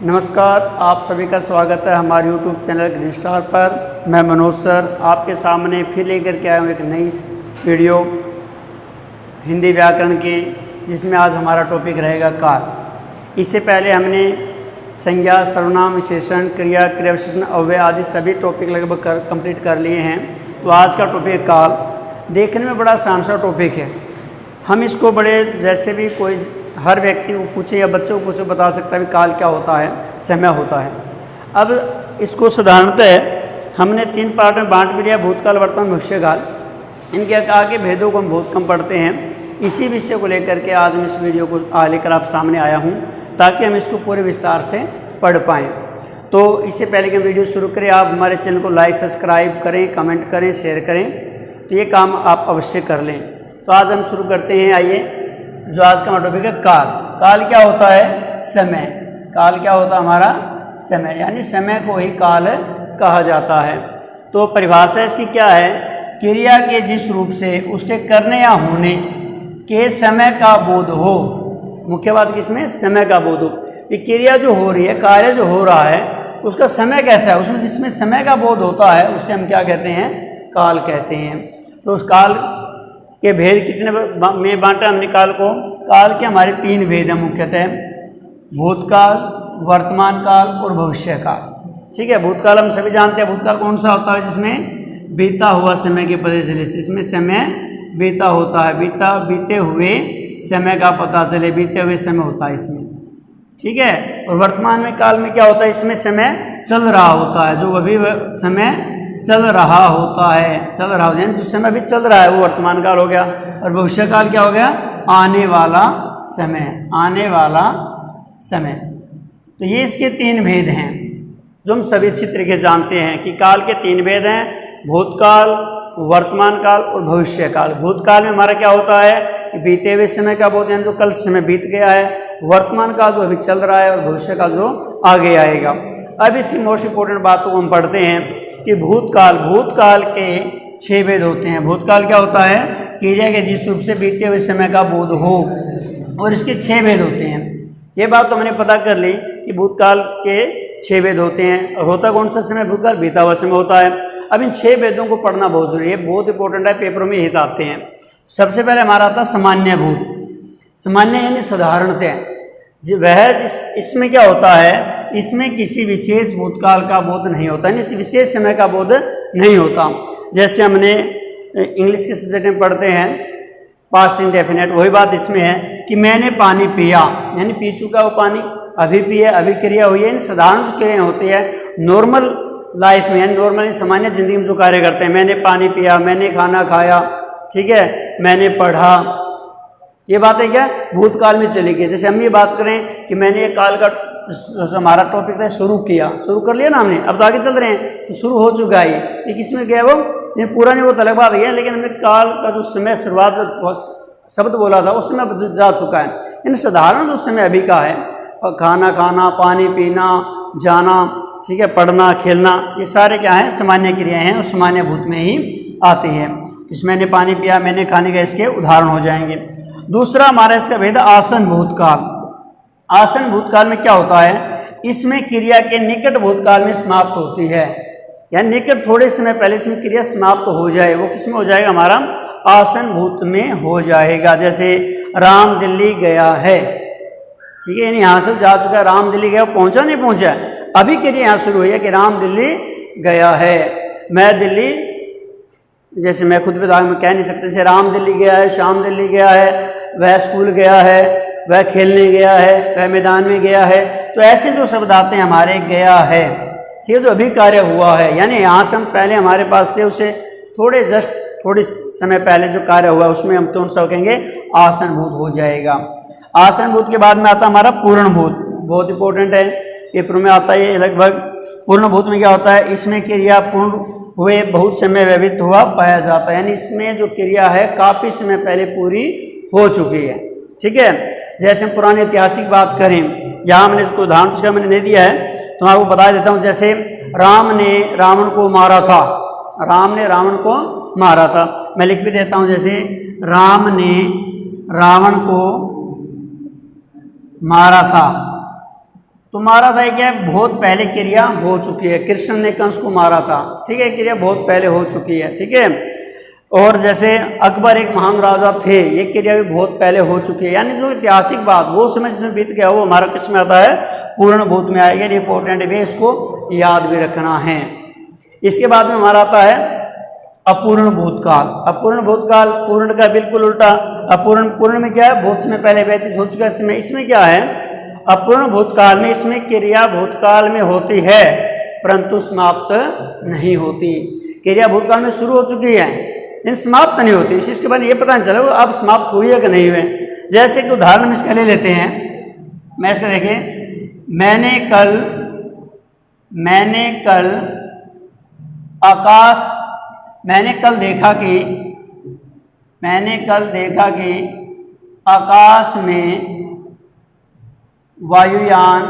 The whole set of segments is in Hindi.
नमस्कार, आप सभी का स्वागत है हमारे YouTube चैनल ग्रीन स्टार पर। मैं मनोज सर आपके सामने फिर लेकर के आया हूँ एक नई वीडियो हिंदी व्याकरण की, जिसमें आज हमारा टॉपिक रहेगा काल। इससे पहले हमने संज्ञा, सर्वनाम, विशेषण, क्रिया, क्रिया विशेषण, अव्यय आदि सभी टॉपिक लगभग कंप्लीट कर लिए हैं। तो आज का टॉपिक काल देखने में बड़ा आसान सा टॉपिक है। हम इसको बड़े जैसे भी कोई हर व्यक्ति को पूछे या बच्चों को पूछे बता सकता है कि काल क्या होता है, समय होता है। अब इसको साधारणतः हमने 3 पार्ट में बांट भी लिया, भूतकाल, वर्तमान, भविष्यकाल। इनके आगे भेदों को हम बहुत कम पढ़ते हैं। इसी विषय को लेकर के आज मैं इस वीडियो को लेकर आप सामने आया हूँ, ताकि हम इसको पूरे विस्तार से पढ़ पाएँ। तो इससे पहले कि हम वीडियो शुरू करें, आप हमारे चैनल को लाइक, सब्सक्राइब करें, कमेंट करें, शेयर करें। तो ये काम आप अवश्य कर लें। तो आज हम शुरू करते हैं। आइए, जो आज का टॉपिक है काल। काल क्या होता है? समय। काल क्या होता है? हमारा समय, यानी समय को ही काल कहा जाता है। तो परिभाषा इसकी क्या है? क्रिया के जिस रूप से उसके करने या होने के समय का बोध हो। मुख्य बात किसमें? समय का बोध हो। ये क्रिया जो हो रही है, कार्य जो हो रहा है, उसका समय कैसा है, उसमें जिसमें समय का बोध होता है उसे हम क्या कहते हैं? काल कहते हैं। तो उस काल के भेद कितने में बांटा हमने काल को? काल के हमारे 3 भेद हैं मुख्यतः, भूतकाल, वर्तमान काल और भविष्य काल। ठीक है, भूतकाल हम सभी जानते हैं। भूतकाल कौन सा होता है? जिसमें बीता हुआ समय के पता चले, इसमें समय बीता होता है, बीते हुए समय का पता चले, बीते हुए समय होता है इसमें। ठीक है, और वर्तमान में काल में क्या होता है? इसमें समय चल रहा होता है, जो अभी समय चल रहा होता है, चल रहा होता है, जो समय अभी चल रहा है वो वर्तमान काल हो गया। और भविष्य काल क्या हो गया? आने वाला समय, आने वाला समय। तो ये इसके 3 भेद हैं, जो हम सभी अच्छी तरीके से जानते हैं कि काल के 3 भेद हैं, भूतकाल, वर्तमान काल और भविष्य काल। भूतकाल में हमारा क्या होता है कि बीते हुए समय का बोध, यानी जो कल समय बीत गया है। वर्तमान काल जो अभी चल रहा है, और भविष्य काल जो आगे आएगा। अब इसकी मोस्ट इंपोर्टेंट बातों को हम पढ़ते हैं कि भूतकाल के 6 भेद होते हैं। भूतकाल क्या होता है? क्रिया के जिस रूप से बीते हुए समय का बोध हो, और इसके 6 भेद होते हैं। ये बात तो हमने पता कर ली कि भूतकाल के 6 भेद होते हैं। और होता कौन सा समय? भूतकाल, बीता हुआ समय होता है। अब इन 6 भेदों को पढ़ना बहुत जरूरी है, बहुत इंपॉर्टेंट है, पेपरों में हित आते हैं। सबसे पहले हमारा आता सामान्य भूत। सामान्य यानी साधारणतः वह इसमें क्या होता है? इसमें किसी विशेष भूतकाल का बोध नहीं होता, यानी इस विशेष समय का बोध नहीं होता। जैसे हमने इंग्लिश के सब्जेक्ट में पढ़ते हैं पास्ट इंडेफिनिट, वही बात इसमें है कि मैंने पानी पिया, यानी पी चुका वो पानी, अभी पिए, अभी क्रिया हुई है। इन साधारण जो क्रिया होती है नॉर्मल लाइफ में, यानी नॉर्मल सामान्य जिंदगी में जो कार्य करते हैं, मैंने पानी पिया, मैंने खाना खाया, ठीक है, मैंने पढ़ा, ये बात है क्या? भूतकाल में चली गई। जैसे हम ये बात करें कि मैंने एक काल का हमारा टॉपिक था, शुरू कर लिया ना हमने, अब तो आगे चल रहे हैं, तो शुरू हो चुका है। ये किस में गया? वो ये पूरा नहीं, वो अलग बात है, लेकिन हमने काल का जो समय शुरुआत शब्द बोला था उस समय जा चुका है। इन साधारण जो समय अभी का है, खाना खाना, पानी पीना, जाना, ठीक है, पढ़ना, खेलना, ये सारे क्या हैं? सामान्य क्रियाएं हैं और सामान्य भूत में ही आती हैं। इसमें मैंने पानी पिया, मैंने खाने का, इसके उदाहरण हो जाएंगे। दूसरा हमारा इसका भेद आसन भूतकाल। आसन भूतकाल में क्या होता है? इसमें क्रिया के निकट भूतकाल में समाप्त होती है, यानी निकट थोड़े समय पहले इसमें क्रिया समाप्त हो जाए, वो किस में हो जाएगा? हमारा आसन भूत में हो जाएगा। जैसे राम दिल्ली गया है, ठीक है, यानी यहाँ से जा चुका है, राम दिल्ली गया, पहुँचा नहीं पहुँचा, अभी क्रिया यहाँ शुरू हुई है कि राम दिल्ली गया है। मैं दिल्ली, जैसे मैं खुद बता में कह नहीं सकते, जैसे राम दिल्ली गया है, श्याम दिल्ली गया है, वह स्कूल गया है, वह खेलने गया है, वह मैदान में गया है। तो ऐसे जो शब्द आते हैं हमारे, गया है, ठीक है, जो अभी कार्य हुआ है, यानी यहाँ से हम पहले हमारे पास थे, उससे थोड़े समय पहले जो कार्य हुआ उसमें हम कौन सा कहेंगे? आसनभूत हो जाएगा। आसनभूत के बाद में आता हमारा पूर्णभूत, बहुत इंपॉर्टेंट है, पेपर में आता है ये लगभग। पूर्णभूत में क्या होता है? इसमें क्रिया पूर्ण हुए बहुत समय व्यतीत हुआ पाया जाता है, यानी इसमें जो क्रिया है काफी समय पहले पूरी हो चुकी है। ठीक है, जैसे हम पुराने ऐतिहासिक बात करें, यहाँ हमने इसको उदाहरण का मैंने नहीं दिया है, तो मैं आपको बता देता हूँ। जैसे राम ने रावण को मारा था, राम ने रावण को मारा था, मैं लिख भी देता हूँ। जैसे राम ने रावण को मारा था, तो मारा था क्या है, बहुत पहले क्रिया हो चुकी है, कृष्ण ने कंस को मारा था, ठीक है, क्रिया बहुत पहले हो चुकी है, ठीक है। और जैसे अकबर एक महान राजा थे, ये क्रिया भी बहुत पहले हो चुकी है, यानी जो ऐतिहासिक बात वो समय जिसमें बीत गया वो हमारा किस में आता है, पूर्ण भूत में आएगा। ये इंपॉर्टेंट भी, इसको याद भी रखना है। इसके बाद में हमारा आता है अपूर्ण भूतकाल। अपूर्ण भूतकाल पूर्ण का बिल्कुल उल्टा। अपूर्ण, पूर्ण में क्या है, बहुत समय पहले व्यतीत हो चुका है। इसमें क्या है, अपूर्ण भूतकाल में इसमें क्रिया भूतकाल में होती है परंतु समाप्त नहीं होती। क्रिया भूतकाल में शुरू हो चुकी है लेकिन समाप्त नहीं होती। इसके बाद ये पता नहीं चला अब समाप्त हुई है कि नहीं हुए। जैसे एक उदाहरण हम इसका ले लेते हैं, मैं इसका देखिए, मैंने कल देखा कि आकाश में वायुयान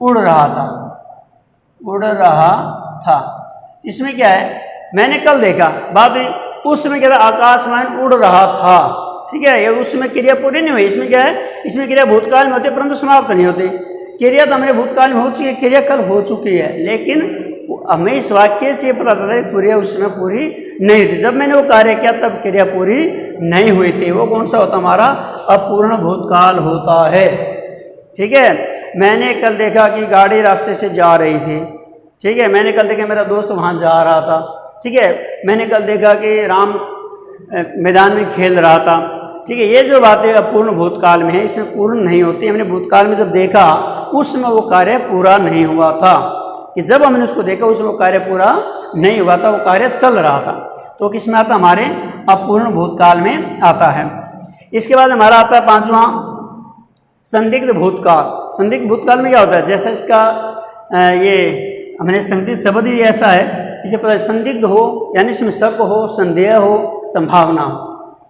उड़ रहा था। इसमें क्या है, मैंने कल देखा, बात उसमें क्या था, आकाशवान उड़ रहा था, ठीक है, ये उसमें क्रिया पूरी नहीं हुई। इसमें क्या है, इसमें क्रिया भूतकाल में होती है परंतु समाप्त नहीं होती। क्रिया तो हमारे भूतकाल में हो चुकी है, क्रिया कल हो चुकी है, लेकिन हमें इस वाक्य से पता चलता है क्रिया उस समय पूरी नहीं थी। जब मैंने वो कार्य किया तब क्रिया पूरी नहीं हुई थी। वो कौन सा होता, हमारा अपूर्ण भूतकाल होता है, ठीक है। मैंने कल देखा कि गाड़ी रास्ते से जा रही थी, ठीक है। मैंने कल देखा मेरा दोस्त वहाँ जा रहा था, ठीक है। मैंने कल देखा कि राम मैदान में खेल रहा था, ठीक है। ये जो बातें अपूर्ण भूतकाल में है, इसमें पूर्ण नहीं होती। हमने भूतकाल में जब देखा उसमें वो कार्य पूरा नहीं हुआ था, कि जब हमने उसको देखा उसमें वो कार्य पूरा नहीं हुआ था, वो कार्य चल रहा था। तो किस में आता, हमारे अपूर्ण भूतकाल में आता है। इसके बाद हमारा आता है पांचवा संदिग्ध भूतकाल। संदिग्ध भूतकाल में क्या होता है, जैसा इसका ये हमने संदिग्ध शब्द ही ऐसा है, इसे पता है संदिग्ध हो यानी इसमें शक हो, संदेह हो, संभावना हो,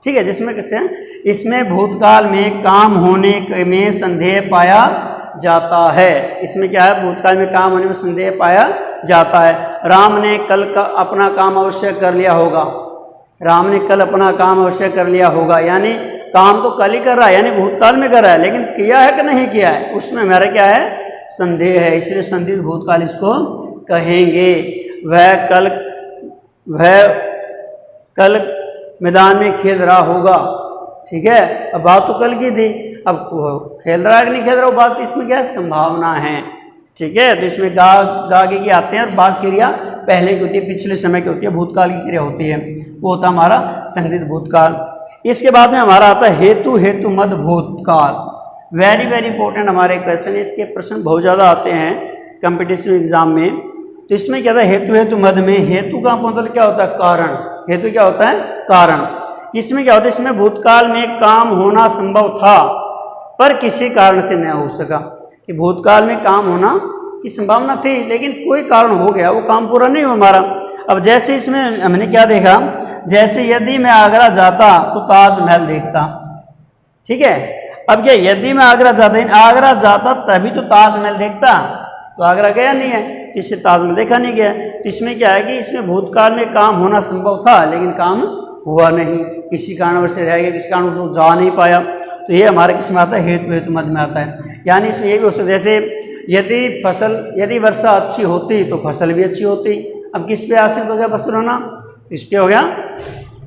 ठीक है। जिसमें कैसे, इसमें भूतकाल में काम होने में संदेह पाया जाता है। इसमें क्या है, भूतकाल में काम होने में संदेह पाया जाता है। राम ने कल का अपना काम अवश्य कर लिया होगा। राम ने कल अपना काम अवश्य कर लिया होगा, यानी काम तो कल ही कर रहा है, यानी भूतकाल में कर रहा है, लेकिन किया है कि नहीं किया है उसमें हमारा क्या है, संदेह है। इसलिए संदिग्ध भूतकाल इसको कहेंगे। वह कल मैदान में खेल रहा होगा, ठीक है। अब बात तो कल की थी, अब खेल रहा है कि नहीं खेल रहा, वो बात इसमें क्या है, संभावना है, ठीक है। तो इसमें गागे की आते हैं और बात क्रिया पहले की होती है, पिछले समय की होती है, भूतकाल की क्रिया होती है, वो होता है हमारा संदिग्ध भूतकाल। इसके बाद में हमारा आता है हेतु मद भूतकाल। वेरी वेरी इंपॉर्टेंट हमारे क्वेश्चन है, इसके प्रश्न बहुत ज़्यादा आते हैं कंपटीशन एग्जाम में। तो इसमें क्या था, हेतु मद में हेतु का मतलब क्या होता है, कारण। हेतु क्या होता है, कारण। इसमें क्या होता है, इसमें भूतकाल में काम होना संभव था पर किसी कारण से न हो सका, कि भूतकाल में काम होना की संभावना थी लेकिन कोई कारण हो गया, वो काम पूरा नहीं हुआ हमारा। अब जैसे इसमें हमने क्या देखा, जैसे यदि मैं आगरा जाता तो ताजमहल देखता, ठीक है। अब क्या, यदि मैं आगरा जाता तभी तो ताजमहल देखता, तो आगरा गया नहीं है, इससे ताजमहल देखा नहीं गया। तो इसमें क्या है कि इसमें भूतकाल में काम होना संभव था लेकिन काम हुआ नहीं, किसी कारणवश से रह गया, किसी कारणवश वो जा नहीं पाया। तो ये हमारे किस में आता है, हेतु मद में आता है। यानी इसमें ये भी हो सकता है, जैसे यदि वर्षा अच्छी होती तो फसल भी अच्छी होती। अब किस पे आश्रित हो गया फसल होना, इस पे हो गया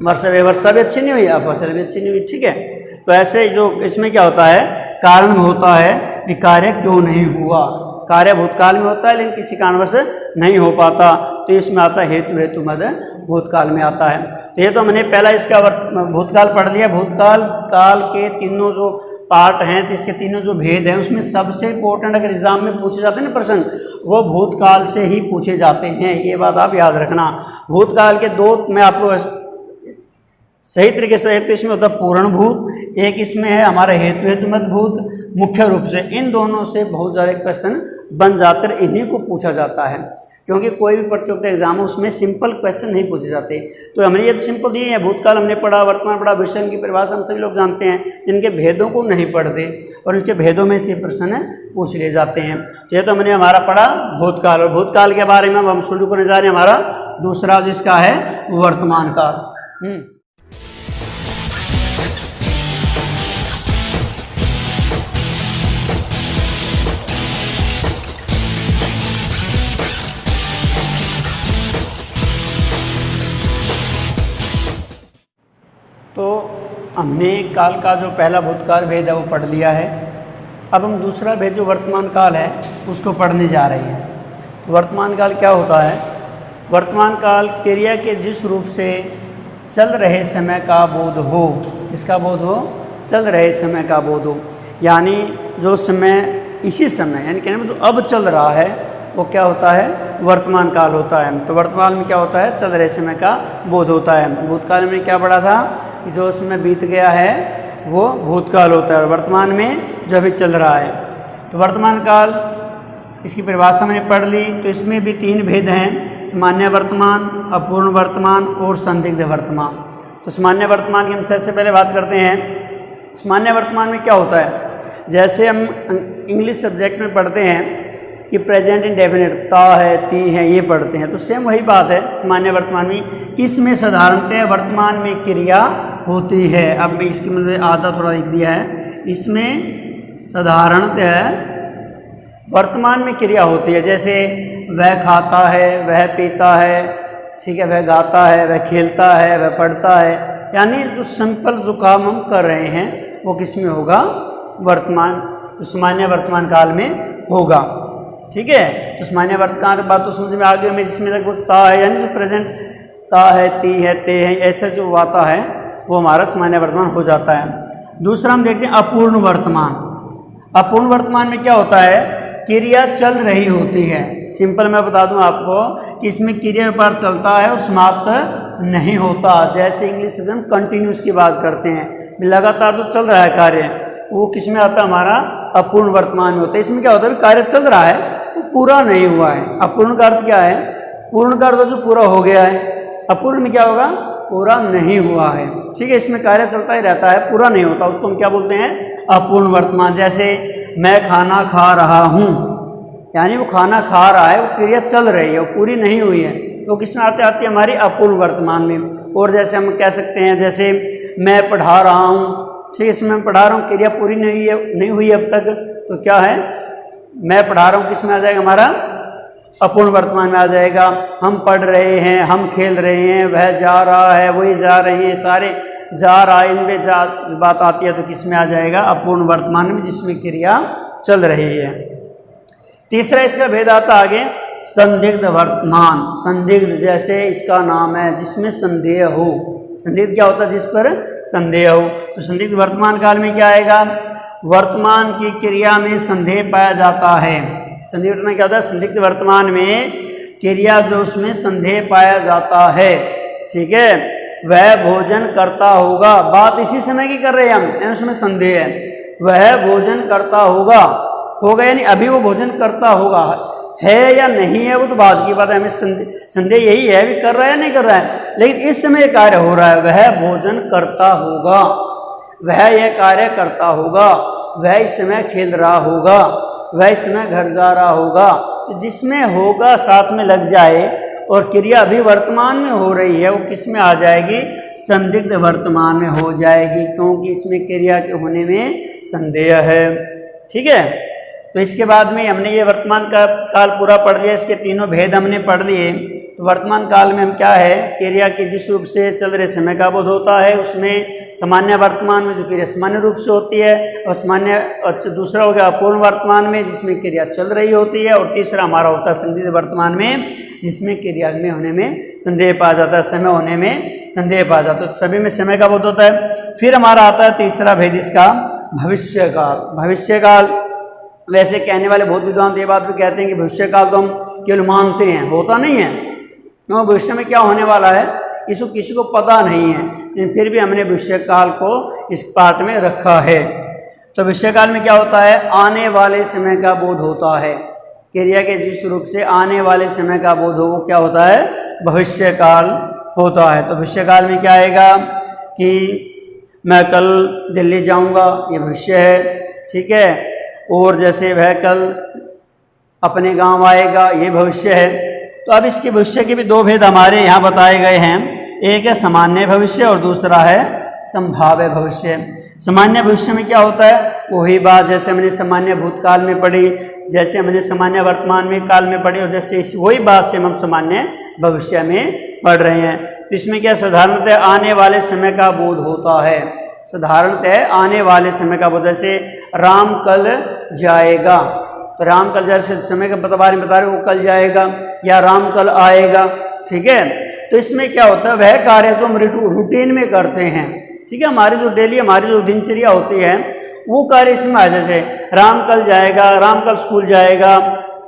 वर्षा भी अच्छी नहीं हुई, अब फसल भी अच्छी नहीं हुई, ठीक है। तो ऐसे जो इसमें क्या होता है, कारण होता है कि कार्य क्यों नहीं हुआ। कार्य भूतकाल में होता है लेकिन किसी कारणवश नहीं हो पाता, तो इसमें आता है हेतु मद भूतकाल में आता है। तो ये तो हमने पहला इसका भूतकाल पढ़ लिया। भूतकाल काल के तीनों जो पार्ट हैं, तो इसके तीनों जो भेद हैं उसमें सबसे इंपॉर्टेंट अगर एग्जाम में पूछे जाते हैं ना प्रश्न, वो भूतकाल से ही पूछे जाते हैं, ये बात आप याद रखना। भूतकाल के दो मैं आपको सही तरीके से, एक तो इसमें होता है पूर्ण भूत, एक इसमें है हमारा हेतु मद भूत। मुख्य रूप से इन दोनों से बहुत ज़्यादा क्वेश्चन बन जाते हैं, इन्हीं को पूछा जाता है, क्योंकि कोई भी प्रतियोगिता एग्जाम है उसमें सिंपल क्वेश्चन नहीं पूछे जाते। तो हमने ये सिंपल दिए हैं, भूतकाल हमने पढ़ा, वर्तमान पढ़ा, भविष्य की परिभाषा हम सभी लोग जानते हैं, जिनके भेदों को नहीं पढ़ते और इसके भेदों में से प्रश्न पूछ लिए जाते हैं। तो ये तो हमने हमारा पढ़ा भूतकाल, और भूतकाल के बारे में हम शुरू करने जा रहे हैं हमारा दूसरा जिसका है वर्तमान काल। हमने काल का जो पहला भूतकाल भेद है वो पढ़ लिया है। अब हम दूसरा भेद जो वर्तमान काल है उसको पढ़ने जा रहे हैं। तो वर्तमान काल क्या होता है? वर्तमान काल क्रिया के जिस रूप से चल रहे समय का बोध हो, इसका बोध हो, चल रहे समय का बोध हो, यानी जो समय इसी समय यानी कहने में जो अब चल रहा है वो क्या होता है? वर्तमान काल होता है। तो वर्तमान में क्या होता है? चल रहे समय का बोध होता है। भूतकाल में क्या पढ़ा था कि जो समय बीत गया है वो भूतकाल होता है और वर्तमान में जो अभी चल रहा है। तो वर्तमान काल इसकी परिभाषा मैंने पढ़ ली। तो इसमें भी 3 भेद हैं, सामान्य वर्तमान, अपूर्ण वर्तमान और संदिग्ध वर्तमान। तो सामान्य वर्तमान की हम सबसे पहले बात करते हैं। सामान्य वर्तमान में क्या होता है? जैसे हम इंग्लिश सब्जेक्ट में पढ़ते हैं कि प्रेजेंट इंडेफिनिट ता है, ती है, ये पढ़ते हैं, तो सेम वही बात है सामान्य वर्तमान में कि इसमें साधारणतः वर्तमान में क्रिया होती है। अब मैं इसकी मतलब आधा थोड़ा लिख दिया है, इसमें साधारणतः वर्तमान में क्रिया होती है। जैसे वह खाता है, वह पीता है, ठीक है, वह गाता है, वह खेलता है, वह पढ़ता है, यानी जो सिंपल जो काम हम कर रहे हैं वो किस में होगा? वर्तमान, सामान्य वर्तमान काल में होगा। ठीक है, तो सामान्य वर्तमान की बात तो समझ में आ गई हमें, जिसमें लगभग ता है यानी जो प्रेजेंट ता है, ती है, ते है, ऐसा जो आता है वो हमारा सामान्य वर्तमान हो जाता है। दूसरा हम देखते हैं अपूर्ण वर्तमान। अपूर्ण वर्तमान में क्या होता है? क्रिया चल रही होती है। सिंपल मैं बता दूं आपको कि इसमें क्रिया व्यापार चलता है और समाप्त नहीं होता। जैसे इंग्लिश में हम कंटिन्यूस की बात करते हैं, लगातार तो चल रहा है कार्य, वो किस में आता है? हमारा अपूर्ण वर्तमान में होता है। इसमें क्या होता है? कार्य चल रहा है, वो पूरा नहीं हुआ है। अपूर्ण का अर्थ क्या है? पूर्ण का अर्थ जो पूरा हो गया है, अपूर्ण में क्या होगा? पूरा नहीं हुआ है। ठीक है, इसमें कार्य चलता ही रहता है, पूरा नहीं होता, उसको हम क्या बोलते हैं? अपूर्ण वर्तमान। जैसे मैं खाना खा रहा हूँ, यानी वो खाना खा रहा है, वो क्रिया चल रही है, वो पूरी नहीं हुई है, तो किसमें आते आती है? हमारी अपूर्ण वर्तमान में। और जैसे हम कह सकते हैं, जैसे मैं पढ़ा रहा हूँ, ठीक है, इसमें मैं पढ़ा रहा हूँ, क्रिया पूरी नहीं हुई अब तक, तो क्या है? मैं पढ़ा रहा हूँ किस में आ जाएगा? हमारा अपूर्ण वर्तमान में आ जाएगा। हम पढ़ रहे हैं, हम खेल रहे हैं, वह जा रहा है, वही जा रही है, सारे जा रहा है, इनमें बात आती है तो किस में आ जाएगा? अपूर्ण वर्तमान में, जिसमें क्रिया चल रही है। तीसरा इसका भेद आता आगे, संदिग्ध वर्तमान। संदिग्ध जैसे इसका नाम है, जिसमें संदेह हो। संदिग्ध क्या होता है? जिस पर संदेह हो। तो संदिग्ध वर्तमान काल में क्या आएगा? वर्तमान की क्रिया में संदेह पाया जाता है। संदिग्ध वर्तमान क्या होता है? संदिग्ध वर्तमान में क्रिया जो उसमें संदेह पाया जाता है, ठीक है, वह भोजन करता होगा। बात इसी समय की कर रहे हैं हम, यानी उसमें संदेह है। वह भोजन करता होगा यानी अभी वो भोजन करता होगा, है या नहीं है वो तो बात की बात है। हमें संदेह यही है भी कर रहा है या नहीं कर रहा है, लेकिन इस समय कार्य हो रहा है, वह भोजन करता होगा, वह यह कार्य करता होगा, वह इस समय खेल रहा होगा, वह इस समय घर जा रहा होगा। तो जिसमें होगा साथ में लग जाए और क्रिया अभी वर्तमान में हो रही है, वो किस में आ जाएगी? संदिग्ध वर्तमान में हो जाएगी, क्योंकि इसमें क्रिया के होने में संदेह है। ठीक है, तो इसके बाद में हमने ये वर्तमान का काल पूरा पढ़ लिया, इसके तीनों भेद हमने पढ़ लिए। तो वर्तमान काल में हम क्या है? क्रिया की जिस रूप से चल रहे समय का बोध होता है, उसमें सामान्य वर्तमान में जो क्रिया सामान्य रूप से होती है, और सामान्य दूसरा हो गया अपूर्ण वर्तमान में, जिसमें क्रिया चल रही होती है, और तीसरा हमारा होता है संदिग्ध वर्तमान में, जिसमें क्रिया में होने में संदेह पाया जाता है, समय होने में संदेह पाया जाता है। तो सभी में समय का बोध होता है। फिर हमारा आता है तीसरा भेद इसका, भविष्य काल। भविष्य काल वैसे कहने वाले बहुत विद्वान ये बात भी कहते हैं कि भविष्य काल तो हम केवल मानते हैं, होता नहीं है, क्योंकि भविष्य में क्या होने वाला है इसको किसी को पता नहीं है, लेकिन फिर भी हमने भविष्य काल को इस पार्ट में रखा है। तो भविष्य काल में क्या होता है? आने वाले समय का बोध होता है। क्रिया के जिस रूप से आने वाले समय का बोध हो, वो क्या होता है? भविष्य काल होता है। तो भविष्य काल में क्या आएगा कि मैं कल दिल्ली जाऊंगा, ये भविष्य है, ठीक है, और जैसे वह कल अपने गांव आएगा, ये भविष्य है। तो अब इसके भविष्य के भी दो भेद हमारे यहाँ बताए गए हैं, एक है सामान्य भविष्य और दूसरा है संभाव्य भविष्य। सामान्य भविष्य में क्या होता है? वही बात जैसे हमने सामान्य भूतकाल में पढ़ी, जैसे हमने सामान्य वर्तमान में काल में पढ़ी, और जैसे वही बात से हम सामान्य भविष्य में पढ़ रहे हैं। तो इसमें क्या साधारणतः आने वाले समय का बोध होता है। साधारणतः आने वाले समय का बोलते जैसे राम कल जाएगा, तो राम कल जैसे समय के बारे में बता रहे वो कल जाएगा या राम कल आएगा। ठीक है, तो इसमें क्या होता है, वह कार्य जो हम रूटीन में करते हैं, ठीक है, हमारी जो डेली हमारी जो दिनचर्या होती है वो कार्य इसमें आ जाए। जैसे राम कल जाएगा, राम कल स्कूल जाएगा।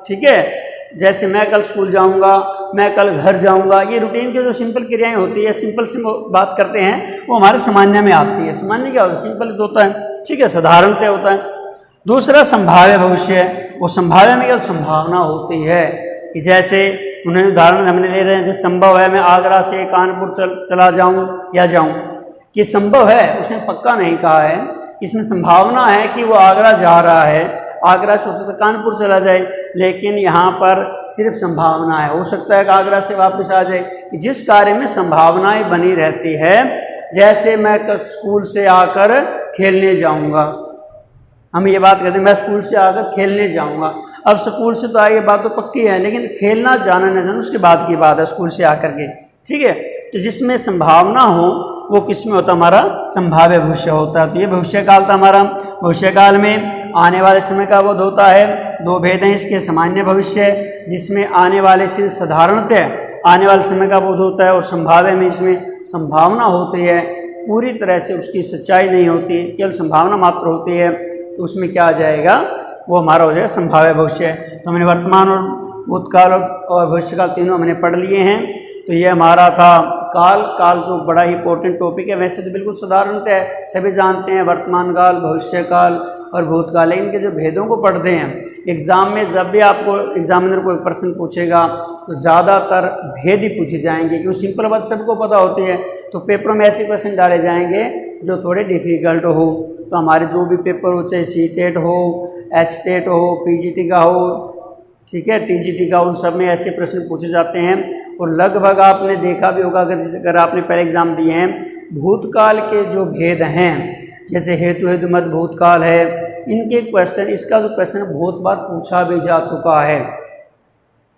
ठीक है, जैसे मैं कल स्कूल जाऊंगा, मैं कल घर जाऊंगा, ये रूटीन की जो सिंपल क्रियाएं होती है, सिंपल से बात करते हैं, वो हमारे सामान्य में आती है। सामान्य क्या होता है, सिंपल होता है। ठीक है, साधारणतः होता है। दूसरा संभाव्य भविष्य है, वो संभाव्य में क्या संभावना होती है कि जैसे उन्हें उदाहरण हमने ले रहे हैं, जैसे संभव है मैं आगरा से कानपुर चला जाऊं या जाऊं, कि संभव है उसने पक्का नहीं कहा है, इसमें संभावना है कि वो आगरा जा रहा है, आगरा से हो सकता है कानपुर चला जाए, लेकिन यहाँ पर सिर्फ संभावना है, हो सकता है कि आगरा से वापस आ जाए, कि जिस कार्य में संभावनाएं बनी रहती है। जैसे मैं स्कूल से आकर खेलने जाऊँगा, हम ये बात कहते हैं मैं स्कूल से आकर खेलने जाऊँगा। अब स्कूल से तो आई ये बात तो पक्की है, लेकिन खेलना जाना न जाना उसके बाद की बात है, स्कूल से आकर के। ठीक है, तो जिसमें संभावना हो वो किस में होता, हमारा संभाव्य भविष्य होता है। तो ये भविष्य काल था हमारा। भविष्य काल में आने वाले समय का बोध होता है। दो भेद हैं इसके, सामान्य भविष्य जिसमें आने वाले से साधारणतः आने वाले समय का बोध होता है, और संभाव्य में इसमें संभावना होती है, पूरी तरह से उसकी सच्चाई नहीं होती, केवल संभावना मात्र होती है। तो उसमें क्या आ जाएगा, वो हमारा हो जाएगा संभाव्य भविष्य। तो हमने वर्तमान और भूतकाल और भविष्यकाल तीनों हमने पढ़ लिए हैं। तो ये हमारा था काल जो बड़ा ही इंपॉर्टेंट टॉपिक है। वैसे तो बिल्कुल साधारणतः है, सभी जानते हैं वर्तमान काल, भविष्य काल और भूतकाल, लेकिन इनके जो भेदों को पढ़ते हैं एग्जाम में, जब भी आपको एग्जामिनर कोई प्रश्न पूछेगा तो ज़्यादातर भेद ही पूछे जाएंगे, क्योंकि सिंपल बात सबको पता होती है। तो पेपरों में ऐसे क्वेश्चन डाले जाएंगे जो थोड़े डिफ़िकल्ट हो। तो हमारे जो भी पेपर हो, चाहे CTET हो, HTET हो, PGT का हो, ठीक है, TGT का, उन सब में ऐसे प्रश्न पूछे जाते हैं। और लगभग आपने देखा भी होगा, अगर आपने पहले एग्जाम दिए हैं, भूतकाल के जो भेद हैं, जैसे हेतु हेतु मत भूतकाल है, इनके क्वेश्चन, इसका जो क्वेश्चन बहुत बार पूछा भी जा चुका है।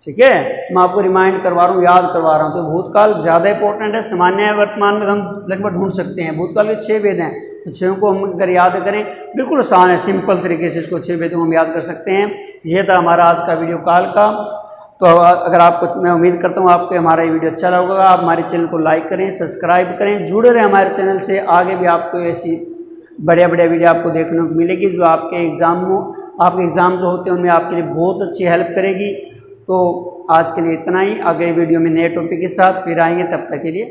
ठीक है, मैं आपको रिमाइंड करवा रहा हूँ, याद करवा रहा हूँ। तो भूतकाल ज़्यादा इंपॉर्टेंट है, सामान्य वर्तमान में हम लगभग ढूंढ सकते हैं। भूतकाल के 6 भेद हैं, तो 6 को हम अगर याद करें, बिल्कुल आसान है, सिंपल तरीके से इसको 6 भेदों को हम याद कर सकते हैं। ये था हमारा आज का वीडियो काल का। तो अगर आपको, मैं उम्मीद करता हूँ आपको हमारा ये वीडियो अच्छा लगेगा। आप हमारे चैनल को लाइक करें, सब्सक्राइब करें, जुड़े रहें हमारे चैनल से। आगे भी आपको ऐसी बढ़िया वीडियो आपको देखने को मिलेगी, जो आपके एग्ज़ाम जो होते हैं उनमें आपके लिए बहुत अच्छी हेल्प करेगी। तो आज के लिए इतना ही, अगले वीडियो में नए टॉपिक के साथ फिर आएंगे, तब तक के लिए।